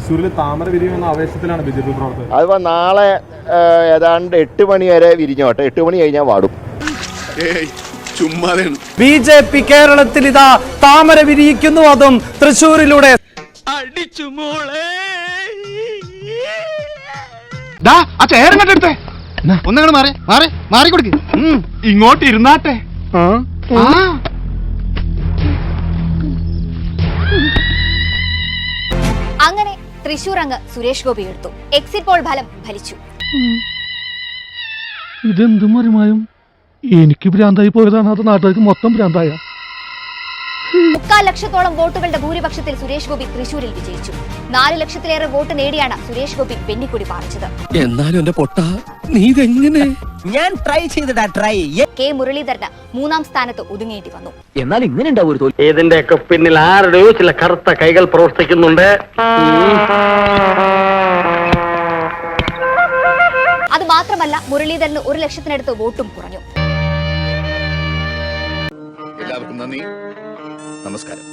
തൃശ്ശൂരിൽ താമര വിരിയുമെന്ന ആവേശത്തിലാണ് ബിജെപി പ്രവർത്തകർ. അതിപ്പോ നാളെ ഏതാണ്ട് 8 മണി വരെ വിരിഞ്ഞോട്ടെ. 8 മണി കഴിഞ്ഞാൽ വാടും. ബിജെപി കേരളത്തിൽ ഇതാ താമര വിരിയിക്കുന്നു, അതും തൃശ്ശൂരിലൂടെ. ഇങ്ങോട്ട് ഇരുന്നാട്ടെ. അങ്ങനെ തൃശൂർ അങ്ങ് സുരേഷ് ഗോപി എടുത്തു. എക്സിറ്റ് പോൾ ഫലം ഫലിച്ചു. ഇതെന്തും മറിമായും എനിക്ക് ഭ്രാന്തായി പോയതാണ്, അത് നാട്ടുകാർക്ക് മൊത്തം ഭ്രാന്തായ. 3/4 ലക്ഷത്തോളം വോട്ടുകളുടെ ഭൂരിപക്ഷത്തിൽ സുരേഷ് ഗോപി തൃശൂരിൽ വിജയിച്ചു. 4 ലക്ഷത്തിലേറെ വോട്ട് നേടിയാണ് സുരേഷ് ഗോപി വെന്നിക്കൊടി പാറിച്ചത്. എന്നാലും എന്റെ പൊട്ട നീ ഇതെങ്ങനെ? ഞാൻ ട്രൈ ചെയ്തതാ. കെ മുരളീധരന് 3-ാം സ്ഥാനത്ത് ഒതുങ്ങേണ്ടി വന്നു. എന്നാൽ ഇങ്ങനെ ഉണ്ടാവും. ഇതിന്റെയൊക്കെ പിന്നിൽ ആരുടെയോ ചില കറുത്ത കൈകൾ പ്രവർത്തിക്കുന്നുണ്ട്. അത് മാത്രമല്ല, മുരളീധരന് 1 ലക്ഷത്തിനടുത്ത് വോട്ടും കുറഞ്ഞു. എല്ലാവർക്കും നന്ദി, നമസ്കാരം.